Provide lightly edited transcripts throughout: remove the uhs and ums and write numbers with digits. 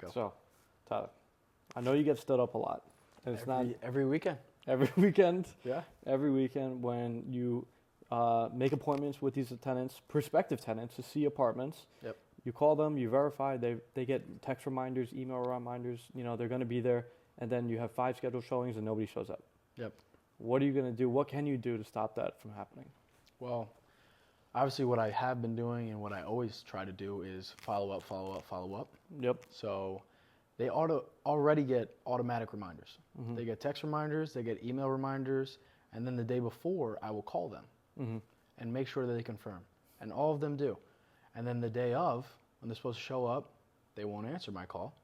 Go. So, Tyler, I know you get stood up a lot. And it's not Every weekend. every weekend. Yeah. Every weekend when you make appointments with these tenants, prospective tenants, to see apartments. Yep. You call them, you verify, they get text reminders, email reminders, they're going to be there, and then you have 5 scheduled showings and nobody shows up. Yep. What are you going to do? What can you do to stop that from happening? Well, obviously what I have been doing and what I always try to do is follow up. Yep. So they already get automatic reminders. Mm-hmm. They get text reminders, they get email reminders, and then the day before I will call them Mm-hmm. and make sure that they confirm. And all of them do. And then the day of, when they're supposed to show up, they won't answer my call.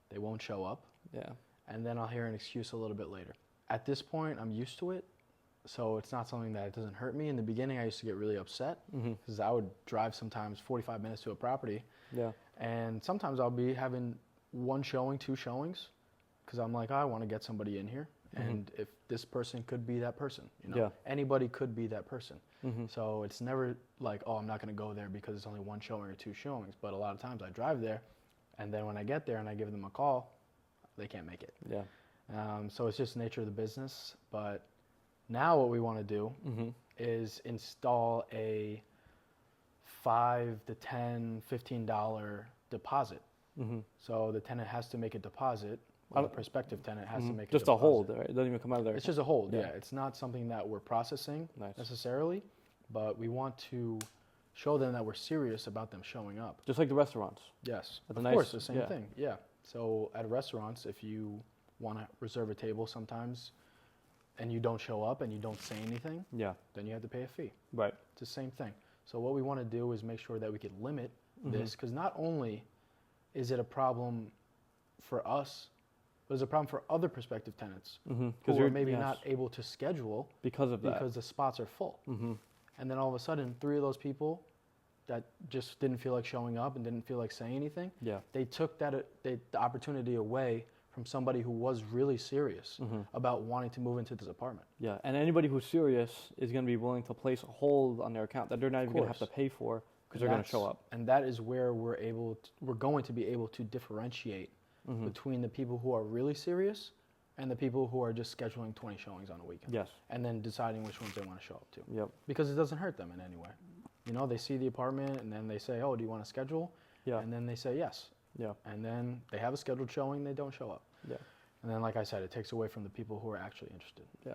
They won't show up. Yeah. And then I'll hear an excuse a little bit later. At this point, I'm used to it, so it's not something that doesn't hurt me. In the beginning, I used to get really upset because I would drive sometimes 45 minutes to a property, Yeah. and sometimes I'll be having 1 showing, 2 showings, because I'm like, I want to get somebody in here, and if this person could be that person, Yeah. anybody could be that person. Mm-hmm. So it's never like, oh, I'm not going to go there because it's only 1 showing or 2 showings. But a lot of times I drive there, and then when I get there and I give them a call, they can't make it. Yeah. So it's just the nature of the business. But now what we want to do Mm-hmm. is install a $5 to $10, $15 deposit. Mm-hmm. So the tenant has to make a deposit. Or the prospective tenant has to make Just a deposit. a hold, right? It doesn't even come out of there. It's just a hold, Yeah. yeah. It's not something that we're processing Nice. necessarily, but we want to show them that we're serious about them showing up. Just like the restaurants. Yes, That's of nice, course, the same yeah. thing, yeah. So at restaurants, if you want to reserve a table sometimes and you don't show up and you don't say anything, Yeah. then you have to pay a fee. Right. It's the same thing. So what we want to do is make sure that we can limit Mm-hmm. this, because not only is it a problem for us, but it's a problem for other prospective tenants Mm-hmm. who are maybe not able to schedule because of that. because the spots are full. Mm-hmm. And then all of a sudden, 3 of those people that just didn't feel like showing up and didn't feel like saying anything, Yeah. they took the opportunity away from somebody who was really serious about wanting to move into this apartment. Yeah. And anybody who's serious is going to be willing to place a hold on their account that they're not even going to have to course. pay for because they're going to show up. And that is where we're going to be able to differentiate between the people who are really serious and the people who are just scheduling 20 showings on a weekend. Yes. And then deciding which ones they want to show up to. Yep. Because it doesn't hurt them in any way. They see the apartment and then they say, oh, do you want to schedule? Yeah. And then they say yes. Yeah. And then they have a scheduled showing, they don't show up. Yeah. And then, like I said, it takes away from the people who are actually interested. Yeah.